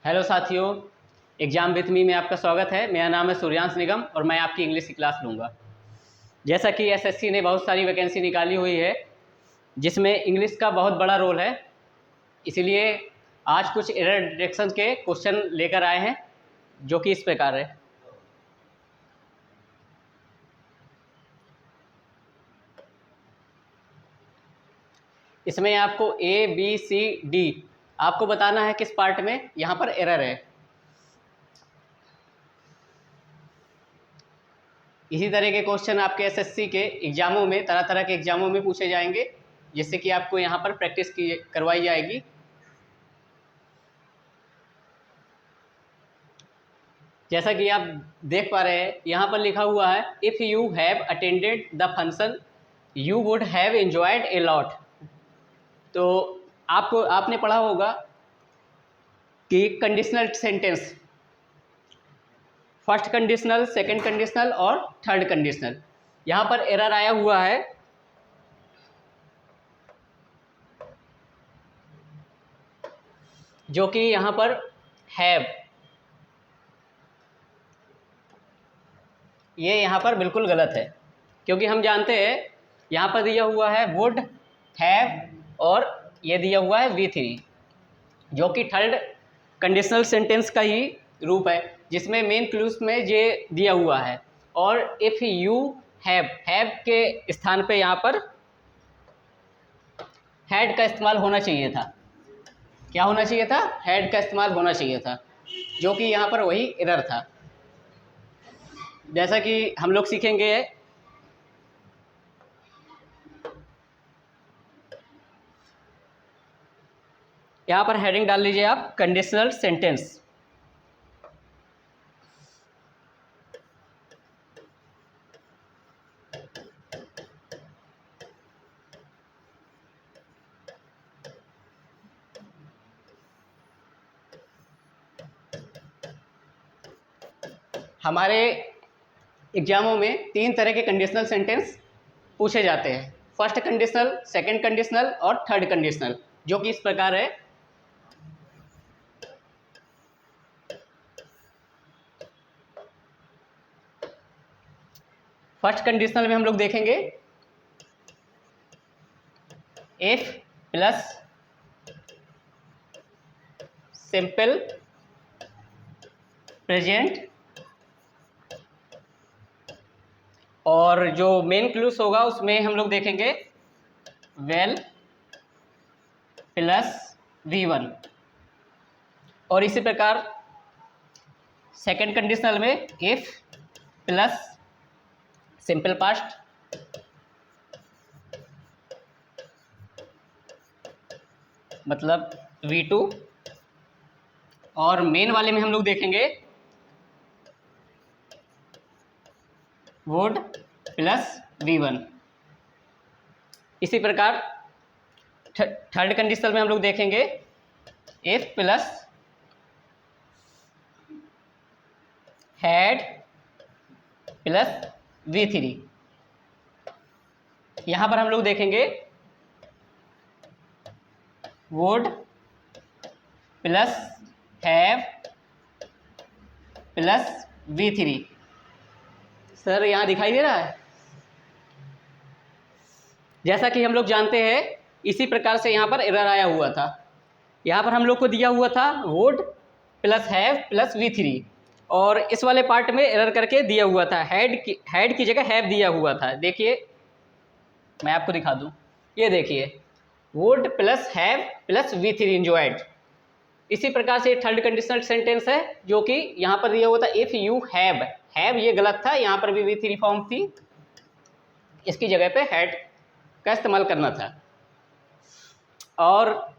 Hello साथियों, exam with me में आपका स्वागत है। मेरा नाम है सूर्यांश निगम और मैं आपकी इंग्लिश की क्लास लूँगा। जैसा कि एसएससी ने बहुत सारी वैकेंसी निकाली हुई है जिसमें इंग्लिश का बहुत बड़ा रोल है, इसीलिए आज कुछ एरर डिटेक्शन के क्वेश्चन लेकर आए हैं जो कि इस प्रकार है। इसमें आपको ए बी सी डी आपको बताना है किस पार्ट में यहाँ पर एरर है। इसी तरह के क्वेश्चन आपके एसएससी के एग्ज़ामों में, तरह तरह के एग्ज़ामों में पूछे जाएंगे, जिससे कि आपको यहाँ पर प्रैक्टिस करवाई जाएगी। जैसा कि आप देख पा रहे हैं, यहाँ पर लिखा हुआ है if you have attended the function you would have enjoyed a lot. तो आपने पढ़ा होगा कि conditional sentence, first conditional, second conditional और थर्ड कंडीशनल। यहाँ पर एरर आया हुआ है जो कि यहाँ पर हैव, ये यहाँ पर बिल्कुल गलत है, क्योंकि हम जानते हैं यहाँ पर दिया हुआ है वुड हैव और ये दिया हुआ है V3, जो कि थर्ड कंडीशनल सेंटेंस का ही रूप है, जिसमें मेन क्लूज में ये दिया हुआ है। और इफ़ यू हैव के स्थान पे यहाँ पर हैड का इस्तेमाल होना चाहिए था। क्या होना चाहिए था? हैड का इस्तेमाल होना चाहिए था, जो कि यहाँ पर वही एरर था। जैसा कि हम लोग सीखेंगे, यहाँ पर हेडिंग डाल लीजिए आप कंडीशनल सेंटेंस। हमारे एग्जामों में 3 तरह के कंडीशनल सेंटेंस पूछे जाते हैं, फर्स्ट कंडीशनल, सेकंड कंडीशनल और थर्ड कंडीशनल, जो कि इस प्रकार है। फर्स्ट कंडीशनल में हम लोग देखेंगे इफ प्लस सिंपल प्रेजेंट, और जो मेन क्लूज होगा उसमें हम लोग देखेंगे वेल प्लस V1, और इसी प्रकार सेकंड कंडीशनल में इफ प्लस सिंपल पास्ट, मतलब V2, और मेन वाले में हम लोग देखेंगे वुड प्लस V1। इसी प्रकार थर्ड कंडीशनल में हम लोग देखेंगे if plus had plus V3। यहाँ पर हम लोग देखेंगे would plus have plus V3। Sir यहाँ दिखाई दे रहा है? जैसा कि हम लोग जानते हैं, इसी प्रकार से यहाँ पर एरर आया हुआ था। यहाँ पर हम लोग को दिया हुआ था would plus have plus V3, और इस वाले पार्ट में एरर करके दिया हुआ था हैड की जगह हैव दिया हुआ था। देखिए, मैं आपको दिखा दूँ, ये देखिए would plus have plus V3 enjoyed. इसी प्रकार से थर्ड कंडीशनल सेंटेंस है, जो कि यहाँ पर दिया हुआ था इफ़ यू हैव ये गलत था, यहाँ पर भी V3 फॉर्म थी, इसकी जगह पे हैड का इस्तेमाल करना था। और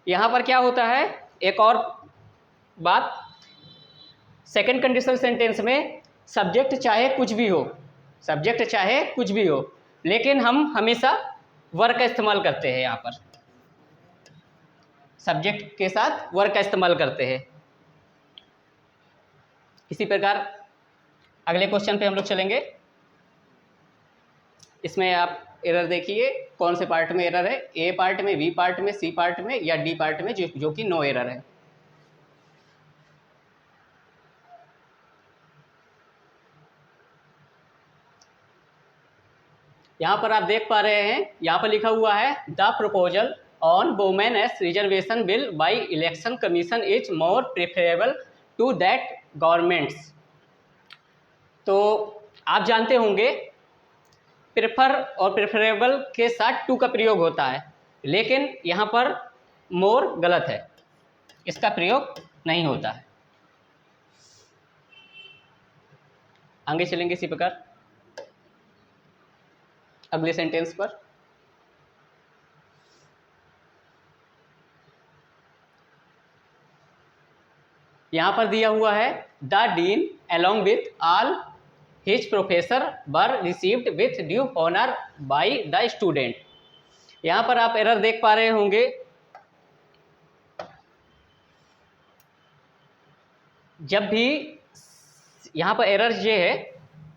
यहाँ पर क्या होता है, एक और बात, सेकंड कंडीशनल सेंटेंस में सब्जेक्ट चाहे कुछ भी हो, लेकिन हम हमेशा वर्ब का इस्तेमाल करते हैं। यहाँ पर सब्जेक्ट के साथ वर्ब का इस्तेमाल करते हैं। इसी प्रकार अगले क्वेश्चन पे हम लोग चलेंगे। इसमें आप एरर देखिए कौन से पार्ट में एरर है, ए पार्ट में, बी पार्ट में, सी पार्ट में या डी पार्ट में, जो कि नो एरर है। यहाँ पर आप देख पा रहे हैं, यहाँ पर लिखा हुआ है the proposal on women's reservation bill by election commission is more preferable to that governments. तो आप जानते होंगे प्रेफर और प्रेफरेबल के साथ टू का प्रयोग होता है, लेकिन यहाँ पर मोर गलत है, इसका प्रयोग नहीं होता है। आगे चलेंगे इसी प्रकार अगले सेंटेंस पर। यहाँ पर दिया हुआ है the dean along with all his professor were received with due honor by the student। यहाँ पर आप एरर देख पा रहे होंगे, जब भी यहाँ पर एरर ये है,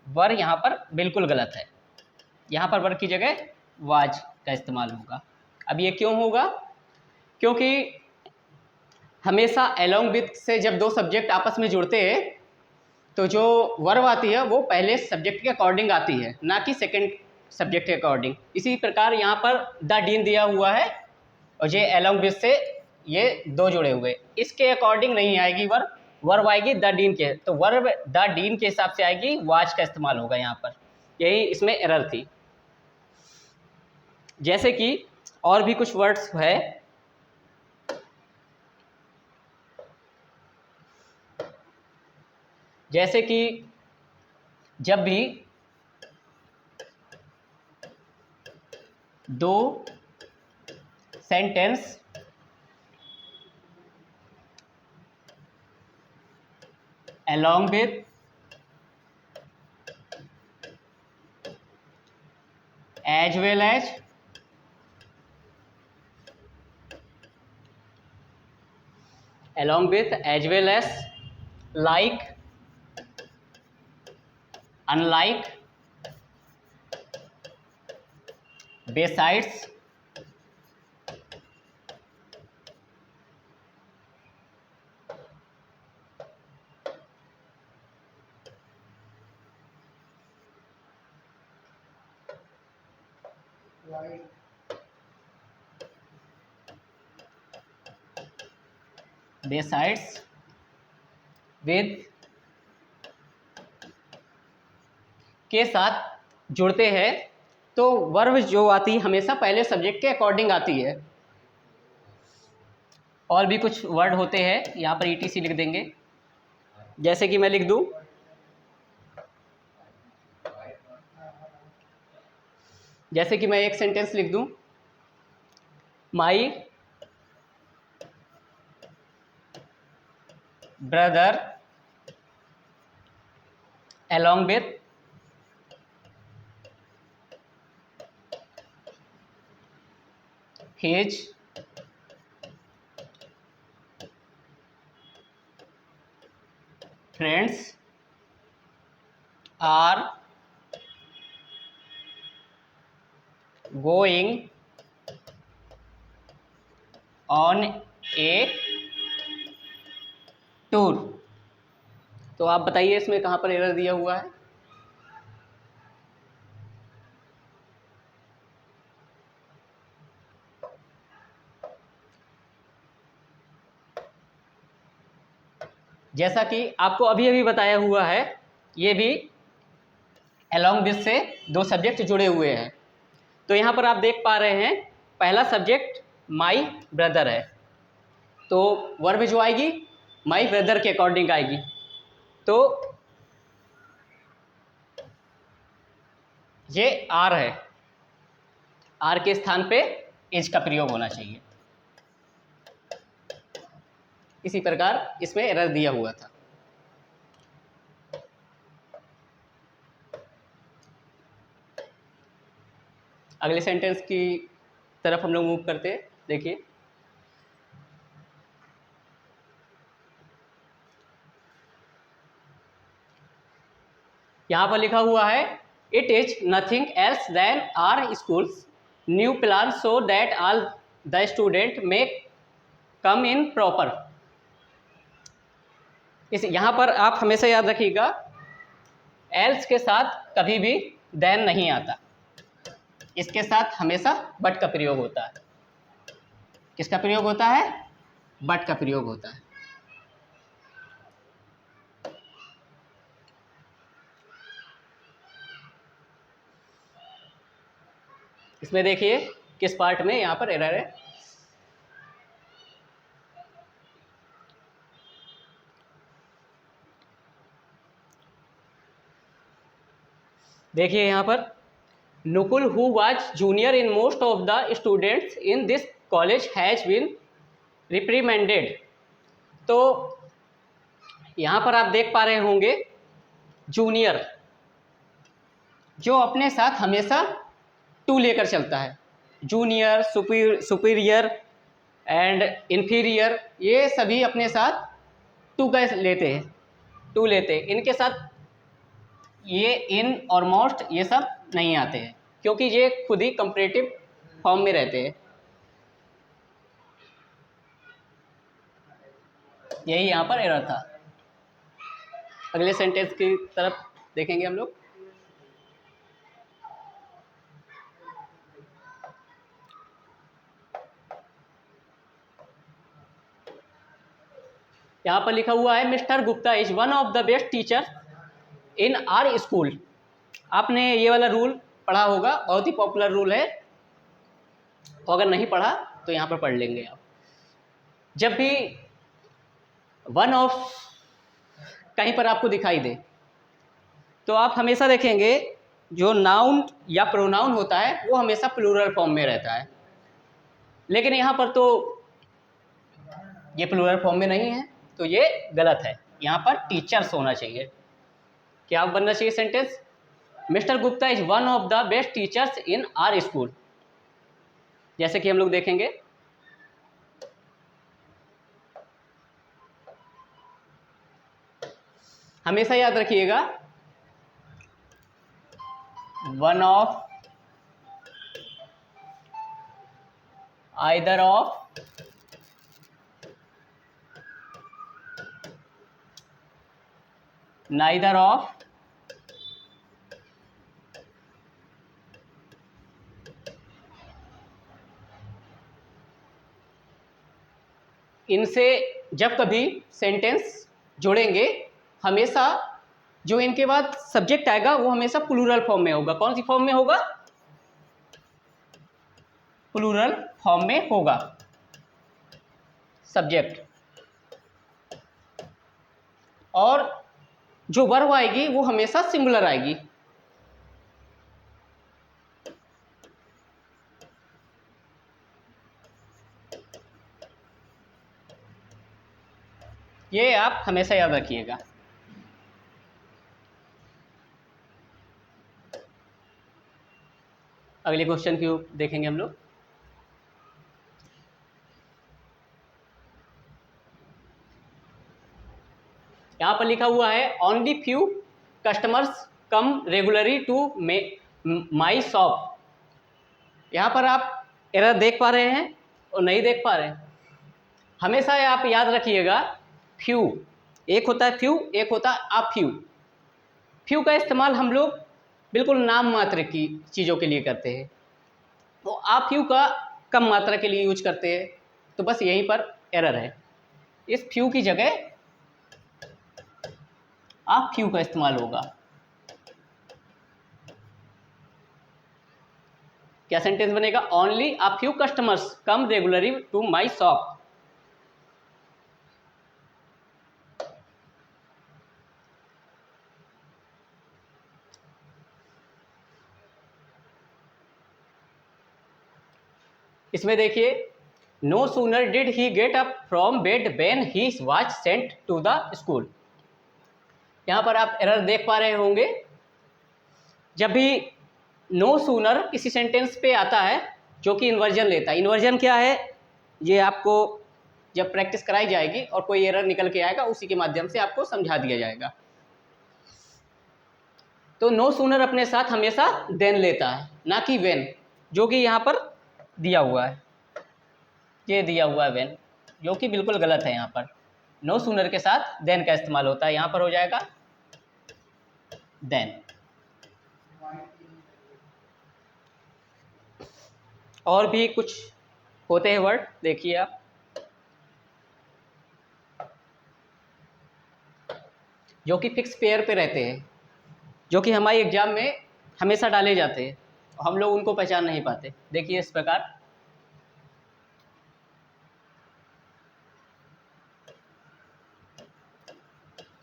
वर यहाँ पर बिल्कुल गलत है, यहाँ पर वर की जगह वाज का इस्तेमाल होगा। अब ये क्यों होगा? क्योंकि हमेशा along with से जब दो सब्जेक्ट आपस में जुड़ते हैं तो जो वर्ब आती है वो पहले सब्जेक्ट के अकॉर्डिंग आती है, ना कि सेकंड सब्जेक्ट के अकॉर्डिंग। इसी प्रकार यहाँ पर द डीन दिया हुआ है और ये along with से ये दो जुड़े हुए, इसके अकॉर्डिंग नहीं आएगी वर्ब, वर्ब आएगी द डीन के, तो वर्ब द डीन के हिसाब से आएगी, वाज का इस्तेमाल होगा यहाँ पर। यही इसमें एरर थी। जैसे कि और भी कुछ वर्ड्स है, जैसे कि जब भी दो sentence along with as well as like, unlike, besides, besides, with के साथ जुड़ते हैं तो वर्ब जो आती है हमेशा पहले सब्जेक्ट के अकॉर्डिंग आती है। और भी कुछ वर्ड होते हैं, यहाँ पर ETC लिख देंगे, जैसे कि मैं लिख दूँ जैसे कि मैं एक सेंटेंस लिख दूँ, my brother along with his friends are going on a tour। तो आप बताइए इसमें कहाँ पर एरर दिया हुआ है? जैसा कि आपको अभी अभी बताया हुआ है, ये भी along with से दो सब्जेक्ट जुड़े हुए हैं। तो यहाँ पर आप देख पा रहे हैं पहला सब्जेक्ट माई ब्रदर है, तो वर्ब जो आएगी माई ब्रदर के अकॉर्डिंग आएगी, तो ये आर है, आर के स्थान पे इज का प्रयोग होना चाहिए। इसी प्रकार इसमें एरर दिया हुआ था। अगले सेंटेंस की तरफ हम लोग मूव करते हैं। देखिए यहाँ पर लिखा हुआ है it is nothing else than our schools new plan so that all the student may come in proper. इस यहाँ पर आप हमेशा याद रखिएगा, एल्स के साथ कभी भी देन नहीं आता, इसके साथ हमेशा बट का प्रयोग होता है। किसका प्रयोग होता है? बट का प्रयोग होता है। इसमें देखिए किस पार्ट में यहाँ पर एरर है। देखिए यहाँ पर Nukul who was junior in most of the students in this college has been reprimanded. तो यहाँ पर आप देख पा रहे होंगे जूनियर जो अपने साथ हमेशा टू लेकर चलता है। जूनियर, सुपीरियर एंड इन्फीरियर, ये सभी अपने साथ टू का लेते हैं, टू लेते हैं। इनके साथ ये इन और मोस्ट ये सब नहीं आते हैं, क्योंकि ये खुद ही कंपैरेटिव फॉर्म में रहते हैं। यही यहाँ पर एरर था। अगले सेंटेंस की तरफ देखेंगे हम लोग। यहाँ पर लिखा हुआ है mister Gupta is one of the best teacher in are school. आपने ये वाला रूल पढ़ा होगा, बहुत ही पॉपुलर रूल है, और अगर नहीं पढ़ा तो यहाँ पर पढ़ लेंगे आप। जब भी वन ऑफ कहीं पर आपको दिखाई दे तो आप हमेशा देखेंगे जो नाउन या प्रोनाउन होता है वो हमेशा प्लूरल फॉर्म में रहता है, लेकिन यहाँ पर तो ये प्लूरल फॉर्म में नहीं है, तो ये गलत है। यहाँ पर टीचर्स होना चाहिए। क्या बनना चाहिए sentence? Mister Gupta is one of the best teachers in are school. जैसे कि हम लोग देखेंगे, हमेशा याद रखिएगा one of, either of, neither of, इनसे जब कभी सेंटेंस जोड़ेंगे हमेशा जो इनके बाद सब्जेक्ट आएगा वो हमेशा प्लूरल फॉर्म में होगा। कौन सी फॉर्म में होगा? प्लूरल फॉर्म में होगा सब्जेक्ट, और जो वर्ब आएगी वो हमेशा सिंगुलर आएगी। ये आप हमेशा याद रखिएगा। अगले क्वेश्चन की ओर देखेंगे हम लोग। यहाँ पर लिखा हुआ है only few customers come regularly to my shop. यहाँ पर आप एरर देख पा रहे हैं और नहीं देख पा रहे हैं। हमेशा आप याद रखिएगा फ्यू, एक होता है फ्यू, एक होता है आ फ्यू। फ्यू का इस्तेमाल हम लोग बिल्कुल नाम मात्र की चीज़ों के लिए करते हैं, तो आ फ्यू का कम मात्रा के लिए यूज करते हैं। तो बस यहीं पर एरर है, इस फ्यू की जगह आ फ्यू का इस्तेमाल होगा। क्या सेंटेंस बनेगा? Only a few customers come regularly to my shop. इसमें देखिए no sooner did he get up from bed when he was sent to the school. यहाँ पर आप एरर देख पा रहे होंगे। जब भी नो सूनर किसी सेंटेंस पे आता है जो कि इन्वर्जन लेता है, इन्वर्जन क्या है ये आपको जब प्रैक्टिस कराई जाएगी और कोई एरर निकल के आएगा उसी के माध्यम से आपको समझा दिया जाएगा। तो नो सूनर अपने साथ हमेशा देन लेता है, ना कि वेन, जो कि यहाँ पर दिया हुआ है, ये दिया हुआ है वेन, जो कि बिल्कुल गलत है। यहाँ पर नो सूनर के साथ देन का इस्तेमाल होता है, यहाँ पर हो जाएगा देन। और भी कुछ होते हैं वर्ड, देखिए आप, जो कि फिक्स पेयर पे रहते हैं, जो कि हमारे एग्जाम में हमेशा डाले जाते हैं, हम लोग उनको पहचान नहीं पाते। देखिए इस प्रकार,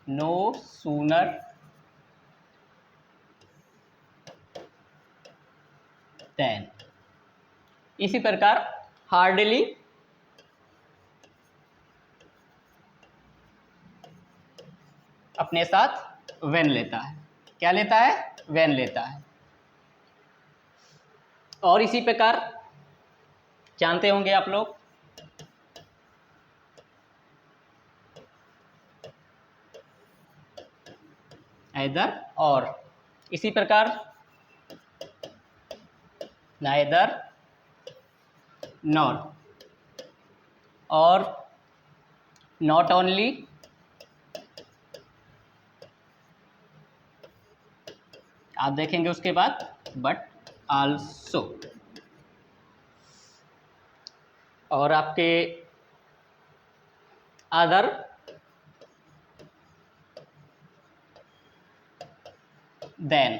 नो सूनर देन। इसी प्रकार हार्डली अपने साथ वेन लेता है, क्या लेता है, वेन लेता है। और इसी प्रकार जानते होंगे आप लोग either और, इसी प्रकार neither nor और not only आप देखेंगे उसके बाद but also, और आपके अदर देन,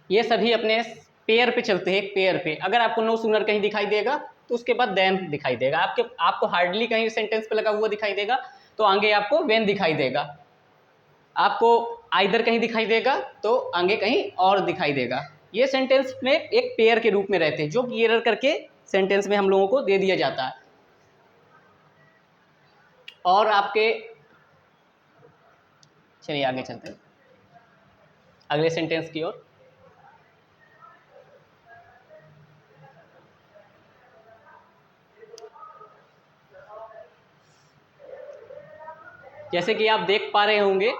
ये सभी अपने पेयर पे चलते हैं, एक पेयर पे। अगर आपको नो सूनर कहीं दिखाई देगा तो उसके बाद देन दिखाई देगा, आपको हार्डली कहीं सेंटेंस पे लगा हुआ दिखाई देगा तो आगे आपको वेन दिखाई देगा, आपको आइदर कहीं दिखाई देगा तो आगे कहीं और दिखाई देगा। ये सेंटेंस में एक पेयर के रूप में रहते हैं, जो कि एरर करके सेंटेंस में हम लोगों को दे दिया जाता है। और आपके, चलिए आगे चलते हैं अगले सेंटेंस की ओर। जैसे कि आप देख पा रहे होंगे,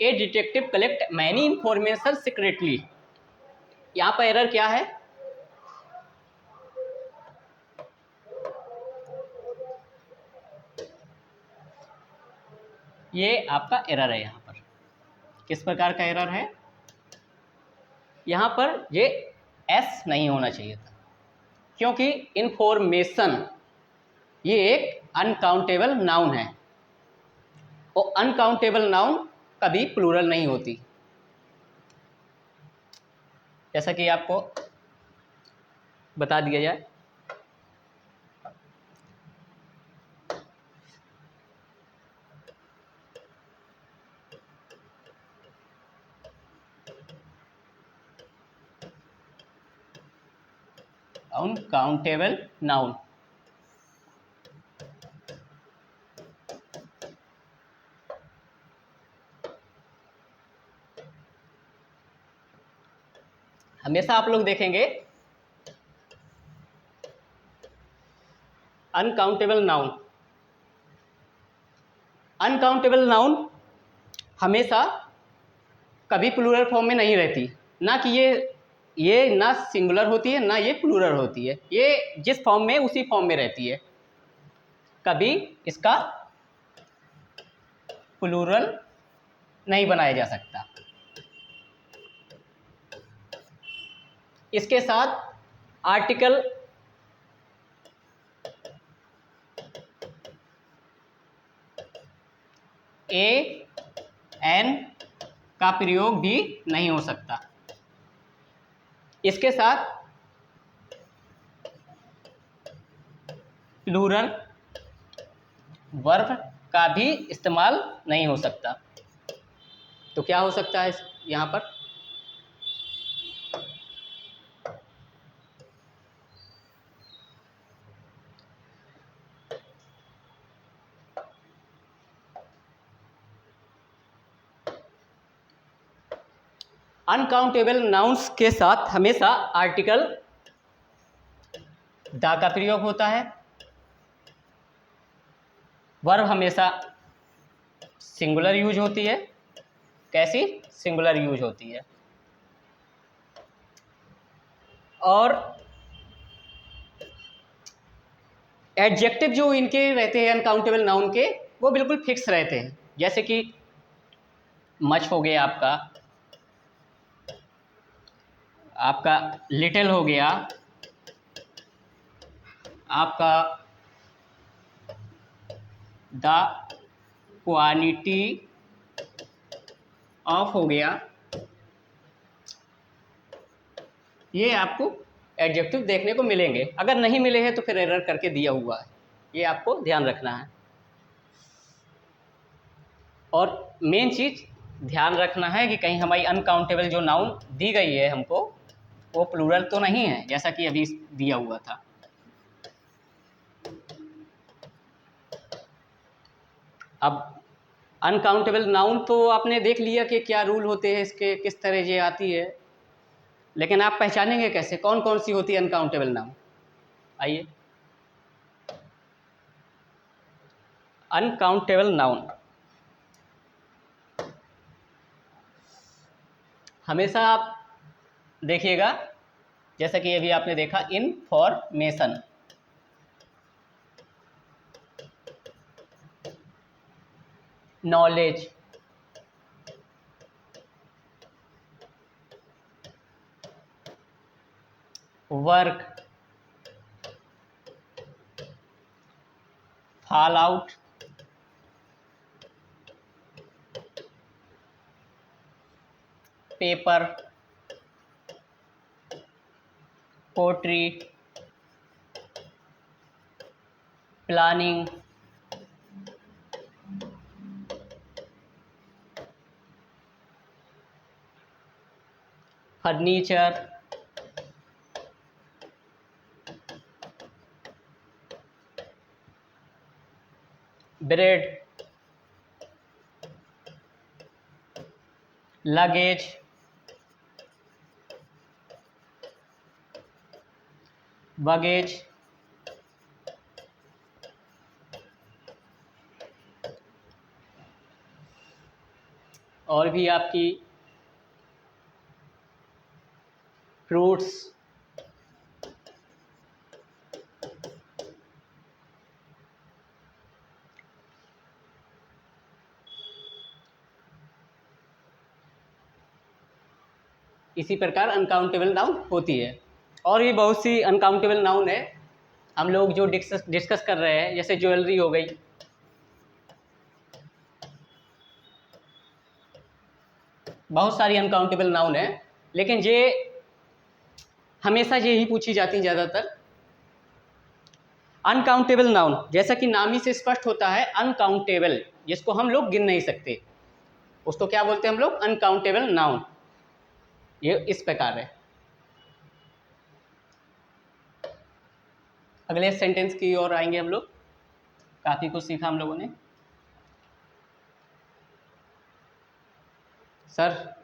a detective collect many information secretly. यहाँ पर एरर क्या है, ये आपका एरर है। यहाँ पर किस प्रकार का एरर है, यहाँ पर ये एस नहीं होना चाहिए था, क्योंकि इंफॉर्मेशन ये एक अनकाउंटेबल नाउन है, और अनकाउंटेबल नाउन कभी प्लूरल नहीं होती। जैसा कि आपको बता दिया जाए, अनकाउंटेबल नाउन, हमेशा आप लोग देखेंगे अनकाउंटेबल नाउन, अनकाउंटेबल नाउन हमेशा कभी प्लूरल फॉर्म में नहीं रहती, ना कि ये ना सिंगुलर होती है ना ये प्लूरल होती है, ये जिस फॉर्म में उसी फॉर्म में रहती है, कभी इसका प्लूरल नहीं बनाया जा सकता। इसके साथ आर्टिकल ए एन का प्रयोग भी नहीं हो सकता। इसके साथ प्लूरल वर्ब का भी इस्तेमाल नहीं हो सकता। तो क्या हो सकता है यहाँ पर, अनकाउंटेबल नाउन्स के साथ हमेशा आर्टिकल द का प्रयोग होता है, वर्ब हमेशा सिंगुलर यूज होती है। कैसी? सिंगुलर यूज होती है। और एडजेक्टिव जो इनके रहते हैं अनकाउंटेबल नाउन के, वो बिल्कुल फिक्स रहते हैं। जैसे कि मच हो गया आपका लिटिल हो गया, आपका द क्वांटिटी ऑफ हो गया। ये आपको एडजेक्टिव देखने को मिलेंगे। अगर नहीं मिले हैं तो फिर एरर करके दिया हुआ है, ये आपको ध्यान रखना है। और मेन चीज़ ध्यान रखना है कि कहीं हमारी अनकाउंटेबल जो नाउन दी गई है हमको, वो प्लूरल तो नहीं है, जैसा कि अभी दिया हुआ था। अब अनकाउंटेबल नाउन तो आपने देख लिया कि क्या रूल होते हैं इसके, किस तरह ये आती है, लेकिन आप पहचानेंगे कैसे कौन कौन सी होती है अनकाउंटेबल नाउन? आइए, अनकाउंटेबल नाउन हमेशा आप देखिएगा, जैसा कि अभी आपने देखा information, knowledge, work, fall out, paper, poetry, planning, furniture, bread, luggage, baggage, और भी आपकी फ्रूट्स, इसी प्रकार अनकाउंटेबल नाउन होती है। और भी बहुत सी अनकाउंटेबल नाउन है हम लोग जो डिस्कस कर रहे हैं, जैसे ज्वेलरी हो गई, बहुत सारी अनकाउंटेबल नाउन है, लेकिन ये हमेशा यही पूछी जाती हैं ज़्यादातर। अनकाउंटेबल नाउन, जैसा कि नाम ही से स्पष्ट होता है, अनकाउंटेबल, जिसको हम लोग गिन नहीं सकते, उसको क्या बोलते हैं हम लोग? Uncountable noun. ये इस प्रकार है। अगले सेंटेंस की ओर आएंगे हम लोग। काफ़ी कुछ सीखा हम लोगों ने। सर,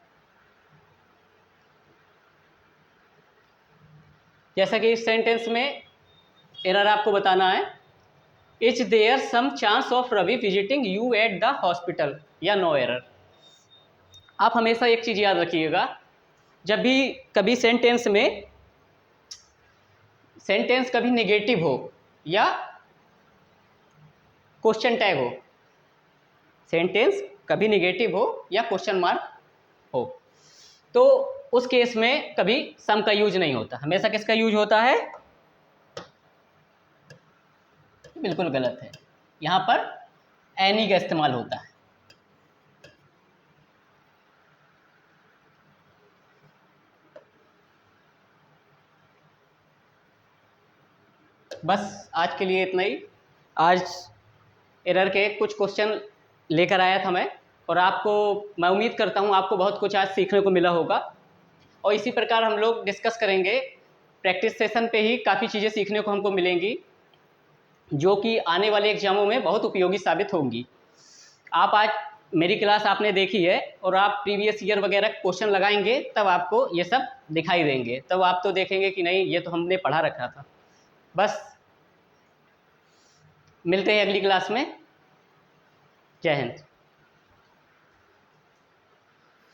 जैसा कि इस सेंटेंस में एरर आपको बताना है, is there some chance of Ravi visiting you at the hospital, या नो एरर। आप हमेशा एक चीज़ याद रखिएगा, जब भी कभी सेंटेंस में सेंटेंस कभी नेगेटिव हो या क्वेश्चन टैग हो, सेंटेंस कभी नेगेटिव हो या क्वेश्चन मार्क हो, तो उस केस में कभी सम का यूज नहीं होता, हमेशा किसका यूज होता है? बिल्कुल गलत है, यहाँ पर एनी का इस्तेमाल होता है। बस आज के लिए इतना ही। आज एरर के कुछ क्वेश्चन लेकर आया था मैं, और आपको, मैं उम्मीद करता हूँ आपको बहुत कुछ आज सीखने को मिला होगा। और इसी प्रकार हम लोग डिस्कस करेंगे, प्रैक्टिस सेशन पे ही काफ़ी चीज़ें सीखने को हमको मिलेंगी, जो कि आने वाले एग्जामों में बहुत उपयोगी साबित होंगी। आप आज मेरी क्लास आपने देखी है, और आप प्रीवियस ईयर वगैरह क्वेश्चन लगाएंगे तब आपको ये सब दिखाई देंगे, तब आप तो देखेंगे कि नहीं, ये तो हमने पढ़ा रखा था। बस, मिलते हैं अगली क्लास में। जय हिंद।